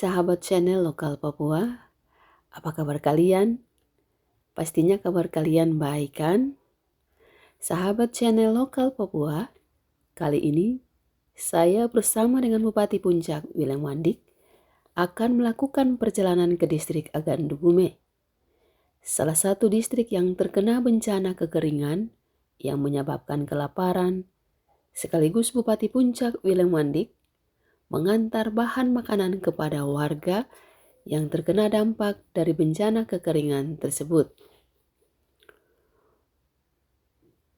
sahabat channel Lokal Papua, apa kabar kalian? Pastinya kabar kalian baik kan? Sahabat channel Lokal Papua, kali ini saya bersama dengan Bupati Puncak William Wandik akan melakukan perjalanan ke distrik Agandugume, salah satu distrik yang terkena bencana kekeringan yang menyebabkan kelaparan, sekaligus Bupati Puncak William Wandik mengantar bahan makanan kepada warga yang terkena dampak dari bencana kekeringan tersebut.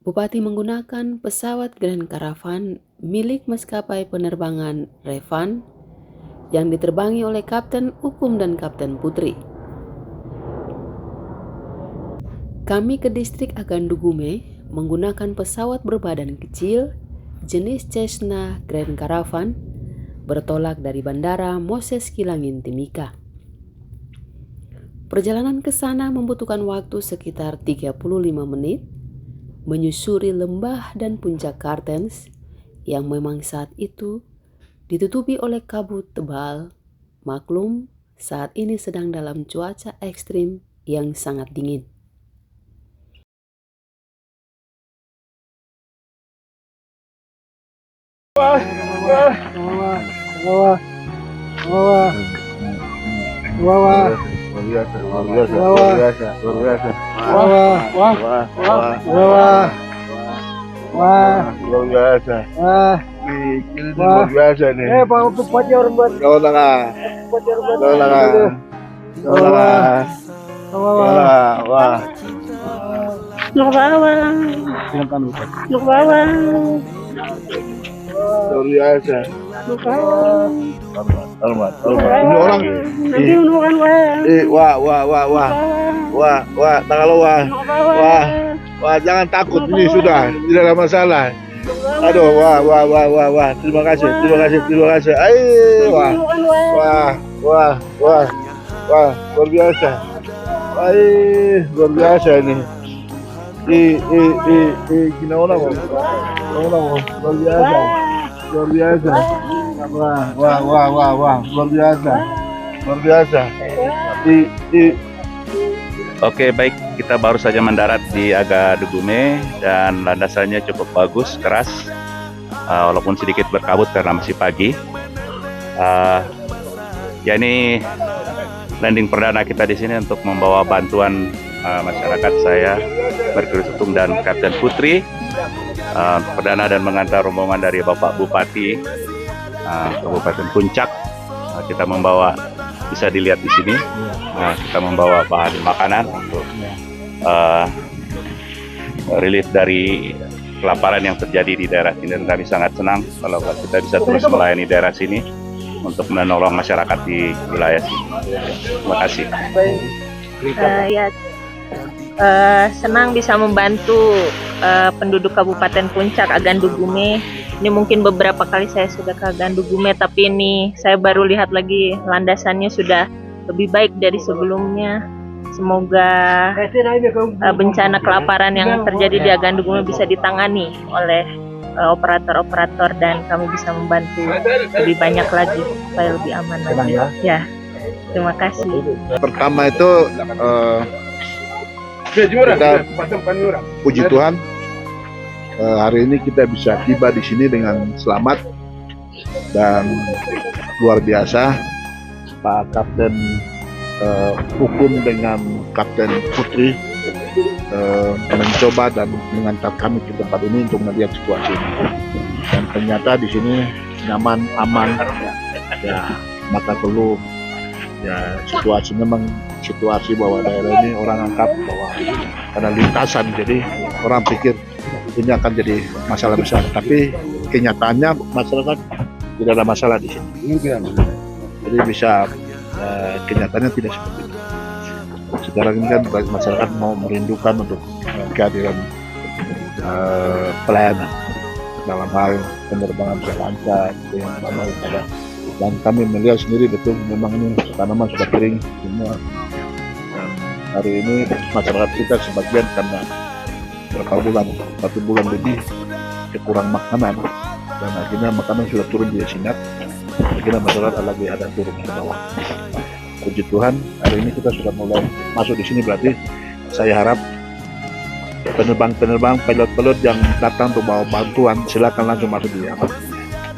Bupati menggunakan pesawat Grand Caravan milik maskapai penerbangan Revan yang diterbangi oleh Kapten Ukum dan Kapten Putri. Kami ke distrik Agandugume menggunakan pesawat berbadan kecil jenis Cessna Grand Caravan bertolak dari Bandara Moses Kilangin Timika. Perjalanan ke sana membutuhkan waktu sekitar 35 menit menyusuri lembah dan puncak Kartens yang memang saat itu ditutupi oleh kabut tebal. Maklum, saat ini sedang dalam cuaca ekstrim yang sangat dingin. Luar biasa nih. Pak Bupati orang buat. Kau tengah. Wah. Lu bawah. Lu bawah. Luar biasa. Lu bawah. Hormat. Ini orang. Nanti unukan Wah, tangan lo wah, jangan takut, ini sudah tidak ada masalah. Aduh, wah, terima kasih. Wah, luar biasa. Luar biasa ini. Gimana mau? Luar biasa. Wah, luar biasa. Oke, baik, kita baru saja mendarat di Agandugume dan landasannya cukup bagus, keras, walaupun sedikit berkabut karena masih pagi. Ya, ini landing perdana kita di sini untuk membawa bantuan masyarakat. Saya Merkurius Utum dan Kapten Putri perdana dan mengantar rombongan dari Bapak Bupati Kabupaten Puncak. Kita membawa, bisa dilihat di sini, kita membawa bahan makanan untuk relief dari kelaparan yang terjadi di daerah ini. Dan kami sangat senang kalau kita bisa terus melayani daerah sini untuk menolong masyarakat di wilayah sini. Terima kasih. Senang bisa membantu penduduk Kabupaten Puncak Agandugume. Ini mungkin beberapa kali saya sudah ke Agandugume, tapi ini saya baru lihat lagi landasannya sudah lebih baik dari sebelumnya. Semoga bencana kelaparan yang terjadi di Agandugume bisa ditangani oleh operator-operator dan kami bisa membantu lebih banyak lagi supaya lebih aman lagi. Ya, terima kasih. Pertama itu kita puji Tuhan, hari ini kita bisa tiba di sini dengan selamat dan luar biasa. Pak Kapten Hukum dengan Kapten Putri mencoba dan mengantar kami ke tempat ini untuk melihat situasi ini. Dan ternyata di sini nyaman, aman. Ya, maka perlu ya situasi memang situasi bahwa daerah ini orang anggap bahwa ada lintasan, jadi orang pikir ini akan jadi masalah besar, tapi kenyataannya masyarakat tidak ada masalah di sini. Jadi bisa kenyataannya tidak seperti itu. Sekarang ini kan masyarakat mau merindukan untuk kehadiran pelayanan dalam hal penerbangan lancar yang ada. Dan kami melihat sendiri betul memang ini tanaman sudah kering semua. Dan hari ini masyarakat kita sebagian karena berapa bulan, 1 bulan lebih kurang makanan, dan akhirnya makanan sudah turun di Sinat. Kira masyarakat lagi ada turun ke bawah. Puji Tuhan, hari ini kita sudah mulai masuk di sini, berarti saya harap penerbang-penerbang, pilot-pilot yang datang untuk bawa bantuan silakan langsung masuk di aman.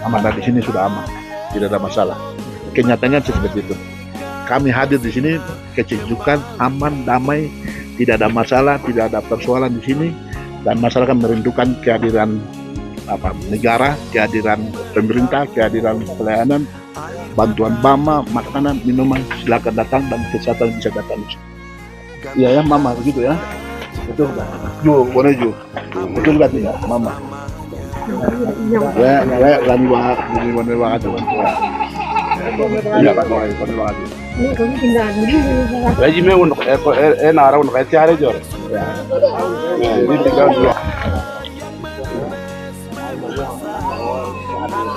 Aman, dan di sini sudah aman, tidak ada masalah. Kenyataannya seperti itu. Kami hadir di sini kesejukan, aman, damai, tidak ada masalah, tidak ada persoalan di sini, dan masyarakat merindukan kehadiran negara, kehadiran pemerintah, kehadiran pelayanan, bantuan bama, makanan, minuman, silakan datang dan kesehatan bisa datang. Iya ya, Mama begitu ya. Betul kan? Boleh Ju. Betul kan ya, Mama. Ya, lagi banget, jadi bener banget teman. Iya, Pak, bener banget. Ini kami pindah dulu. Lagi me untuk nara untuk tiare jor. Ya. Ini tinggal dua.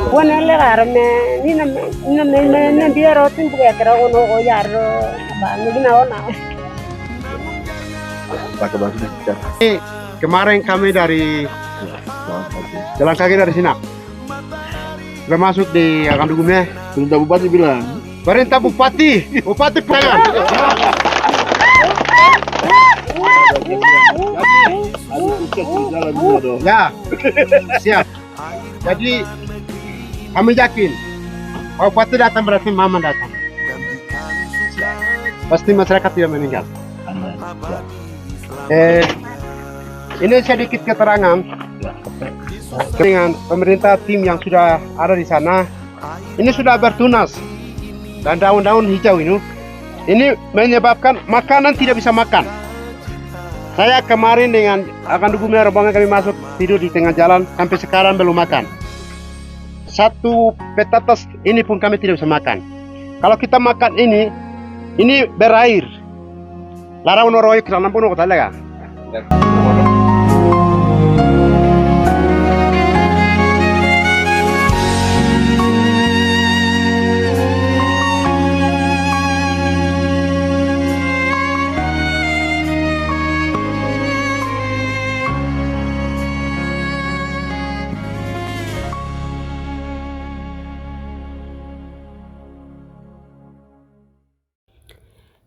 Wana le garme ni na dia rotin buka kira ono ko yaro ba ni na ona. Pakai bahasa Indonesia. Kemarin kami dari jalan kaki dari Sinak. Sudah masuk di Agandugume. Perintah Bupati bilang, Perintah Bupati Penangan. jalan dulu dong. Ya, siap. Jadi kami yakin kalau Bupati datang berarti Mama datang. Pasti masyarakat tidak meninggal. Ini sedikit keterangan dengan pemerintah tim yang sudah ada di sana. Ini sudah bertunas dan daun-daun hijau ini menyebabkan makanan tidak bisa makan. Saya kemarin dengan Agandugume rombongan kami masuk tidur di tengah jalan sampai sekarang belum makan. Satu petatas ini pun kami tidak bisa makan. Kalau kita makan ini berair. Larang noroy kerana pun kota lega.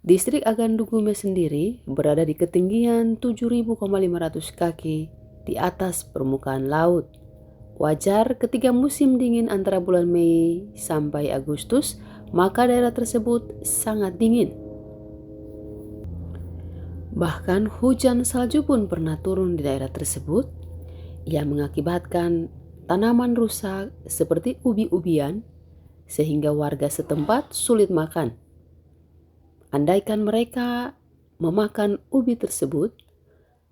Distrik Agandugume sendiri berada di ketinggian 7.500 kaki di atas permukaan laut. Wajar ketika musim dingin antara bulan Mei sampai Agustus, maka daerah tersebut sangat dingin. Bahkan hujan salju pun pernah turun di daerah tersebut yang mengakibatkan tanaman rusak seperti ubi-ubian sehingga warga setempat sulit makan. Andaikan mereka memakan ubi tersebut,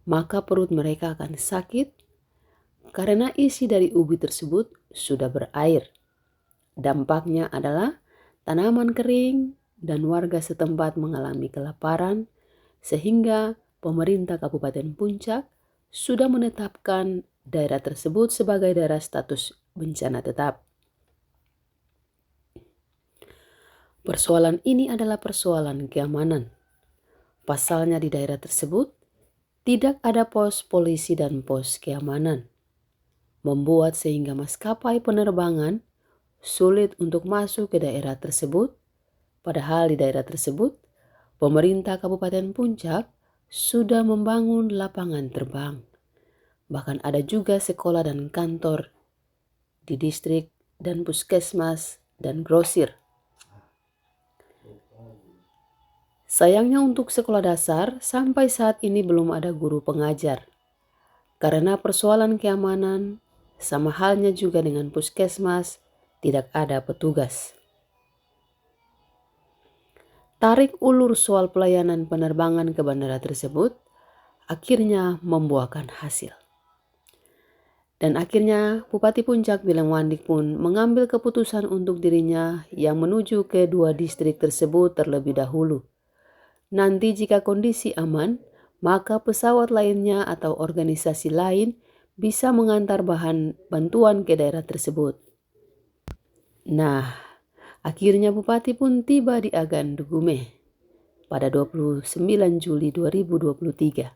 maka perut mereka akan sakit karena isi dari ubi tersebut sudah berair. Dampaknya adalah tanaman kering dan warga setempat mengalami kelaparan, sehingga pemerintah Kabupaten Puncak sudah menetapkan daerah tersebut sebagai daerah status bencana tetap. Persoalan ini adalah persoalan keamanan. Pasalnya di daerah tersebut tidak ada pos polisi dan pos keamanan, membuat sehingga maskapai penerbangan sulit untuk masuk ke daerah tersebut. Padahal di daerah tersebut, pemerintah Kabupaten Puncak sudah membangun lapangan terbang. Bahkan ada juga sekolah dan kantor di distrik dan puskesmas dan grosir. Sayangnya untuk sekolah dasar, sampai saat ini belum ada guru pengajar. Karena persoalan keamanan, sama halnya juga dengan puskesmas, tidak ada petugas. Tarik ulur soal pelayanan penerbangan ke bandara tersebut, akhirnya membuahkan hasil. Dan akhirnya Bupati Puncak William Wandik pun mengambil keputusan untuk dirinya yang menuju ke dua distrik tersebut terlebih dahulu. Nanti jika kondisi aman, maka pesawat lainnya atau organisasi lain bisa mengantar bahan bantuan ke daerah tersebut. Nah, akhirnya Bupati pun tiba di Agandugume pada 29 Juli 2023.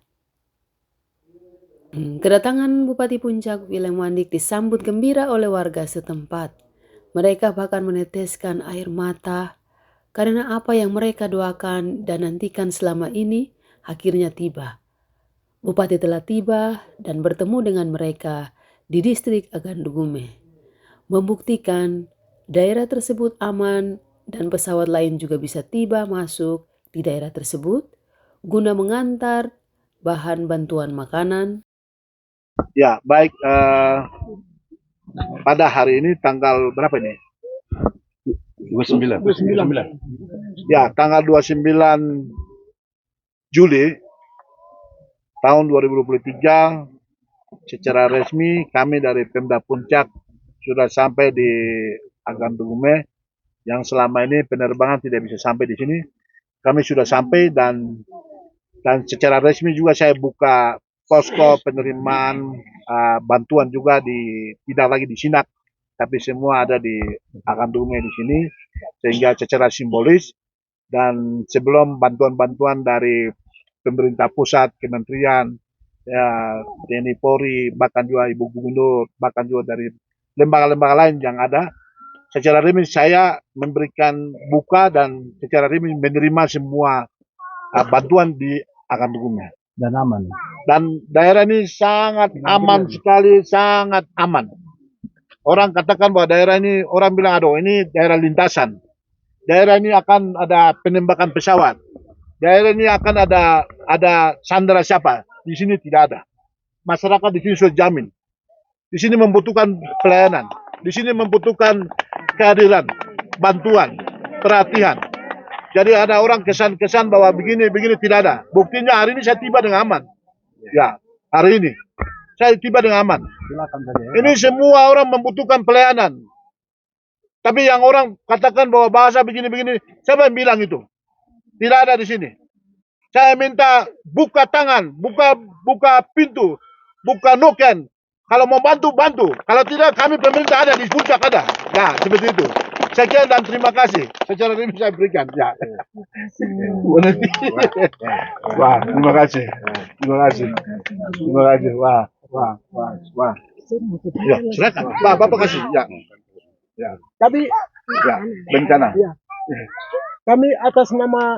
Kedatangan Bupati Puncak William Wandik disambut gembira oleh warga setempat. Mereka bahkan meneteskan air mata karena apa yang mereka doakan dan nantikan selama ini akhirnya tiba. Bupati telah tiba dan bertemu dengan mereka di distrik Agandugume, membuktikan daerah tersebut aman dan pesawat lain juga bisa tiba masuk di daerah tersebut guna mengantar bahan bantuan makanan. Ya, baik. Pada hari ini tanggal berapa ini? 29. Ya, tanggal 29 Juli tahun 2023 secara resmi kami dari Pemda Puncak sudah sampai di Agandugume yang selama ini penerbangan tidak bisa sampai di sini. Kami sudah sampai dan secara resmi juga saya buka posko penerimaan bantuan juga tidak lagi di Sinak, tapi semua ada di Agandugume di sini, sehingga secara simbolis. Dan sebelum bantuan-bantuan dari pemerintah pusat, kementerian, ya, TNI Polri, bahkan juga Ibu Gubernur, bahkan juga dari lembaga-lembaga lain yang ada, secara resmi saya memberikan buka dan secara resmi menerima semua bantuan di Agandugume. Dan aman. Dan daerah ini sangat aman sekali, sangat aman. Orang katakan bahwa daerah ini, orang bilang, aduh ini daerah lintasan. Daerah ini akan ada penembakan pesawat. Daerah ini akan ada sandera siapa. Di sini tidak ada. Masyarakat di sini sudah jamin. Di sini membutuhkan pelayanan. Di sini membutuhkan kehadiran, bantuan, perhatian. Jadi ada orang kesan-kesan bahwa begini tidak ada. Buktinya hari ini saya tiba dengan aman. Ya, hari ini saya tiba dengan aman. Ini semua orang membutuhkan pelayanan. Tapi yang orang katakan bahwa bahasa begini-begini, siapa yang bilang itu? Tidak ada di sini. Saya minta buka tangan, buka pintu, buka noken. Kalau mau bantu, bantu. Kalau tidak, kami pemerintah ada di puncak ada. Ya, seperti itu. Sekian dan terima kasih. Secara resmi saya berikan. Ya. Wah, terima kasih. Terima kasih. Terima kasih. Wah. Ya, silakan. Wah, Bapak kasih. Ya. Ya. Kami Ya, bencana. Ya. Kami atas nama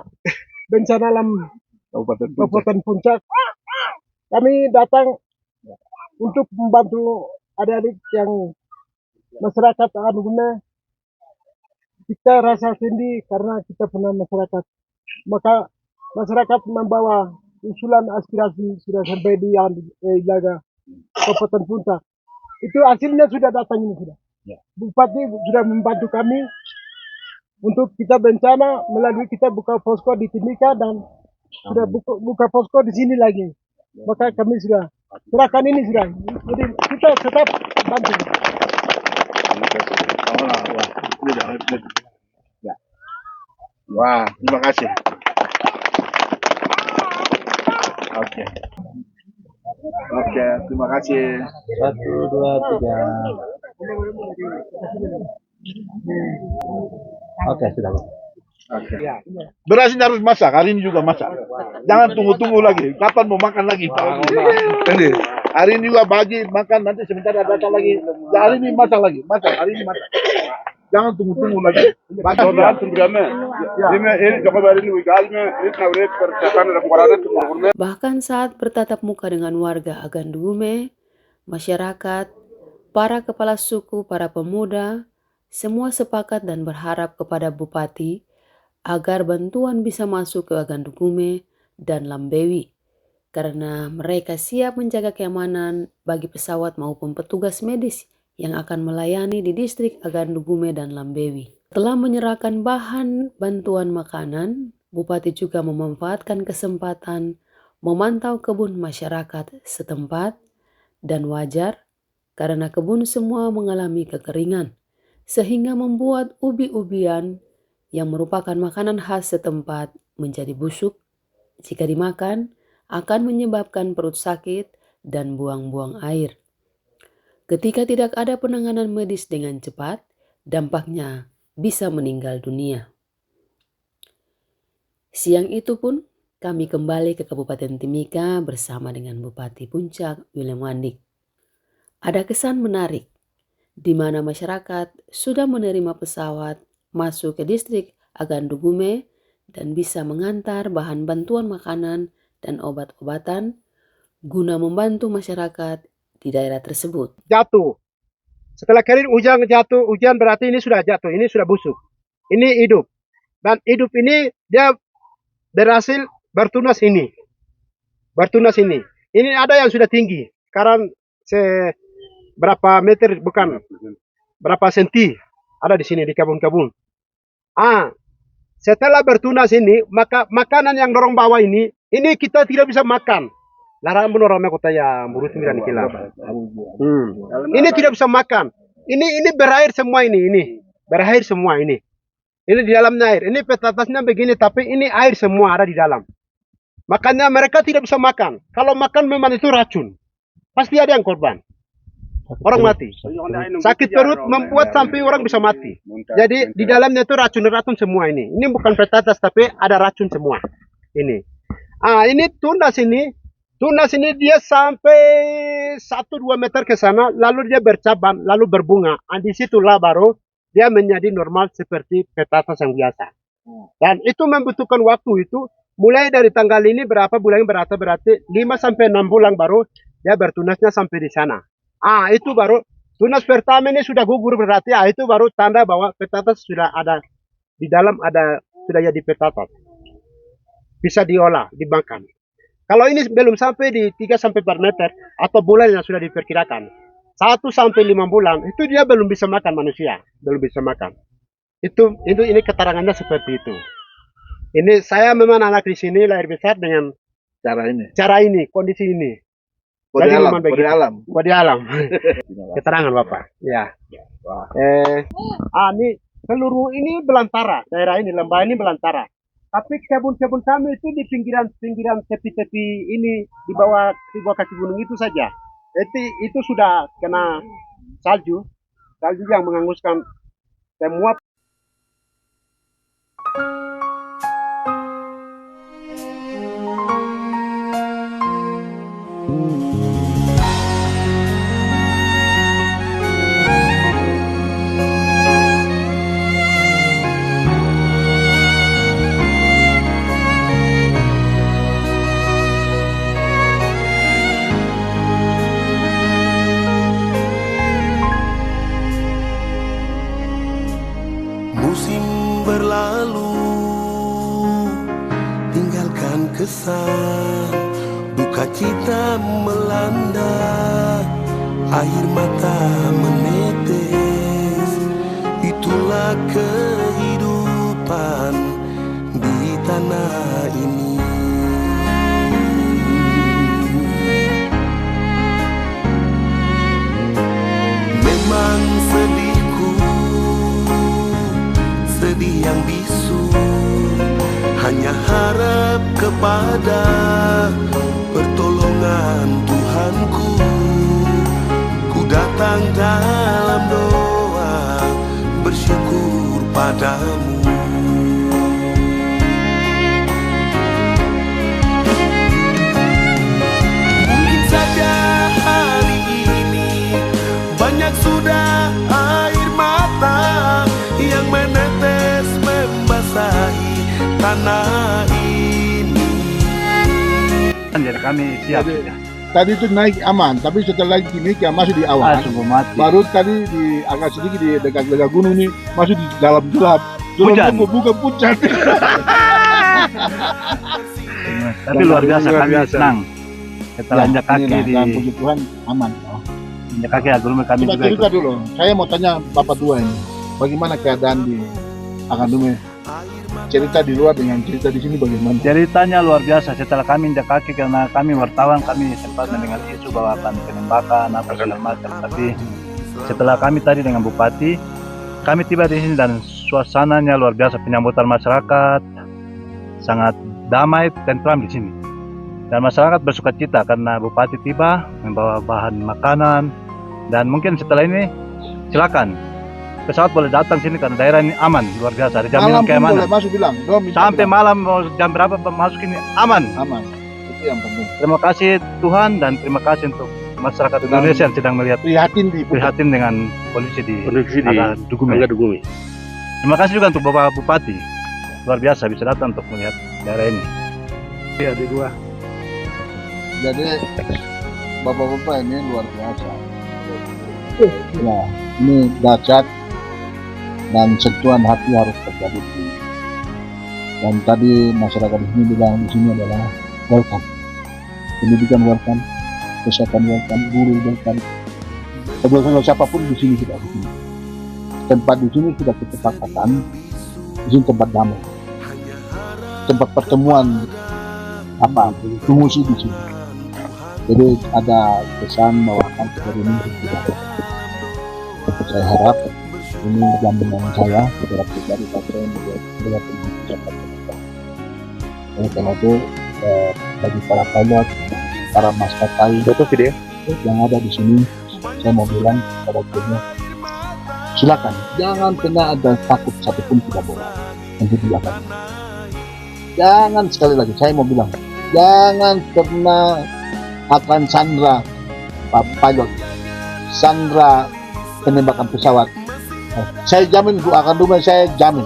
Bencana Alam Kabupaten Puncak. Kabupaten Puncak, kami datang untuk membantu adik-adik yang masyarakat Agandugume. Kita rasa sedih karena kita pernah masyarakat. Maka masyarakat membawa usulan aspirasi sudah sampai di Ilaga Kabupaten Puncak. Itu hasilnya sudah datang ini sudah. Bupati sudah membantu kami untuk kita bencana melalui kita buka posko di Timika dan sudah buka posko di sini lagi. Maka kami sudah serahkan ini sudah. Jadi kita tetap bantu. Wah, terima kasih. Oke. Oke, terima kasih. 1, 2, 3. Oke, sudah. Oke. Beras ini harus masak, hari ini juga masak. Jangan tunggu-tunggu lagi. Kapan mau makan lagi? Ini. Hari ini juga bagi makan, nanti sebentar ada datang lagi. Ya, hari ini masak lagi, hari ini masak. Jangan tunggu-tunggu lagi. Bahkan saat bertatap muka dengan warga Agandugume, masyarakat, para kepala suku, para pemuda, semua sepakat dan berharap kepada Bupati agar bantuan bisa masuk ke Agandugume dan Lambewi, karena mereka siap menjaga keamanan bagi pesawat maupun petugas medis yang akan melayani di distrik Agandugume dan Lambewi. Setelah menyerahkan bahan bantuan makanan, Bupati juga memanfaatkan kesempatan memantau kebun masyarakat setempat dan wajar karena kebun semua mengalami kekeringan, sehingga membuat ubi-ubian yang merupakan makanan khas setempat menjadi busuk. Jika dimakan, akan menyebabkan perut sakit dan buang-buang air. Ketika tidak ada penanganan medis dengan cepat, dampaknya bisa meninggal dunia. Siang itu pun kami kembali ke Kabupaten Timika bersama dengan Bupati Puncak, William Wandik. Ada kesan menarik di mana masyarakat sudah menerima pesawat masuk ke distrik Agandugume dan bisa mengantar bahan bantuan makanan dan obat-obatan guna membantu masyarakat di daerah tersebut. Jatuh. Setelah kering hujan jatuh, hujan berarti ini sudah jatuh, ini sudah busuk. Ini hidup. Dan hidup ini dia berhasil bertunas ini. Bertunas ini. Ini ada yang sudah tinggi. Sekarang berapa meter bukan berapa senti ada di sini di kebun-kebun. Setelah bertunas ini, maka makanan yang dorong bawah ini kita tidak bisa makan. Larang menorongnya kota ya burut sembilan kilo. Ini tidak bisa makan. Ini berair semua ini berair semua ini. Ini di dalamnya air. Ini petatasnya begini, tapi ini air semua ada di dalam. Makanya mereka tidak bisa makan. Kalau makan memang itu racun. Pasti ada yang korban. Orang mati. Sakit perut membuat sampai orang bisa mati. Jadi di dalamnya itu racun semua ini. Ini bukan petatas tapi ada racun semua. Ini. Ini tunas ini. Tunas ini dia sampai 1-2 meter ke sana, lalu dia bercabang, lalu berbunga. Di situlah baru dia menjadi normal seperti petatas yang biasa. Dan itu membutuhkan waktu itu, mulai dari tanggal ini berapa bulan berarti 5-6 bulan baru dia bertunasnya sampai di sana. Itu baru tunas pertama ini sudah gugur berarti, itu baru tanda bahwa petatas sudah ada di dalam, sudah jadi petatas. Bisa diolah, dimakan. Kalau ini belum sampai di 3-4 meter atau bulan yang sudah diperkirakan 1-5 bulan, itu dia belum bisa makan manusia, belum bisa makan. Ini keterangannya seperti itu. Ini saya memang anak di sini lahir besar dengan cara ini, kondisi ini. Kode alam. Keterangan Bapak. Ya. Ini seluruh ini belantara, daerah ini lembah ini belantara. Tapi kebun-kebun kami itu di pinggiran tepi-tepi ini di bawah kaki gunung itu saja. Itu sudah kena salju yang menghanguskan semua. Musim berlalu, tinggalkan kesan, duka cita melanda, air mata menetes. Itulah kehidupan di tanah ini. Memang sedihku, sedih yang bisu, hanya harap kepada pertolongan Tuhanku. Ku datang dalam doa, bersyukur padamu. Mungkin saja hari ini banyak sudah air mata yang menetes membasahi tanah ini. Jadi kami siap. Tadi itu naik aman, tapi setelah ini masih di awan. Baru tadi agak sedikit di dekat gunung ini masih di dalam gelap. Hujan. Bukan pucat. Tapi luar biasa, kami senang. Setelah injak kaki di puji Tuhan aman. injak kaki Agandugume kami Coba juga cerita ikut. dulu. Saya mau tanya Bapak Tua ini, bagaimana keadaan di Agandugume? Cerita di luar dengan cerita di sini bagaimana? Ceritanya luar biasa. Setelah kami injak kaki, karena kami wartawan, kami sempat mendengar isu bahwa akan penembakan apa segala macam. Tapi setelah kami tadi dengan Bupati, kami tiba di sini dan suasananya luar biasa. Penyambutan masyarakat sangat damai, tentram di sini. Dan masyarakat bersukacita karena Bupati tiba membawa bahan makanan. Dan mungkin setelah ini silakan pesawat boleh datang sini karena daerah ini aman, luar biasa. Ada jaminan Malam pun keamanan. boleh masuk bilang. Sampai malam mau jam berapa masuk ini aman. aman. Itu yang penting. Terima kasih Tuhan dan terima kasih untuk masyarakat Indonesia yang sedang melihat prihatin dengan kondisi di Angga Dugume. Dugume. Terima kasih juga untuk Bapak Bupati, luar biasa bisa datang untuk melihat daerah ini. Iya, di dua. Jadi bapak-bapak ini luar biasa. Ya, ini dahsyat dan sentuhan hati harus terjadi. Dan tadi masyarakat di sini bilang di sini adalah welcome, pendidikan welcome, kesehatan welcome, guru welcome. Sebelum siapapun di sini tidak di sini. Tempat di sini sudah kita katakan, di sini tempat damai, tempat pertemuan fungsi di sini. Jadi ada kesan bahwa akan terjadi ini tidak. Saya harap ini jaminan saya kepada pribadi saya melihat mencapai. Oleh karena itu bagi para pilot, para maskapai yang ada di sini, saya mau bilang kepada timnya, silakan jangan pernah ada takut satupun tidak boleh untuk dilakukan. Jangan, sekali lagi saya mau bilang, jangan pernah akan sandra pilot, sandra penembakan pesawat. Saya jamin Bu akan rumah, saya jamin.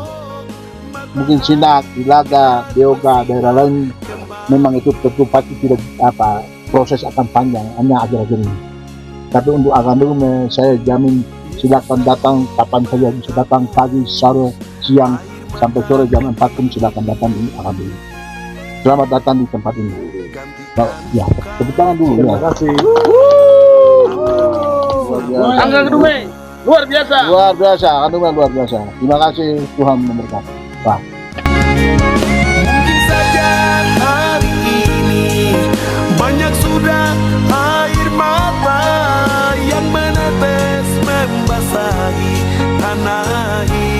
Mungkin Sinak, Ilaga, Beoga, daerah lain memang itu tentu pasti tidak proses akan panjang, hanya akhir-akhir ini. Tapi untuk akan rumah saya jamin, silakan datang kapan saja, bisa datang pagi, sore, siang, sampai sore jam 4 pun silakan datang di akan rumah. Selamat datang di tempat ini. Ya, tepuk tangan dulu. Terima kasih. Angga Dugume, luar biasa. Luar biasa, kandungan luar biasa. Terima kasih, Tuhan memberkati. Pak. Mungkin saja hari ini banyak sudah air mata yang menetes membasahi tanah ini.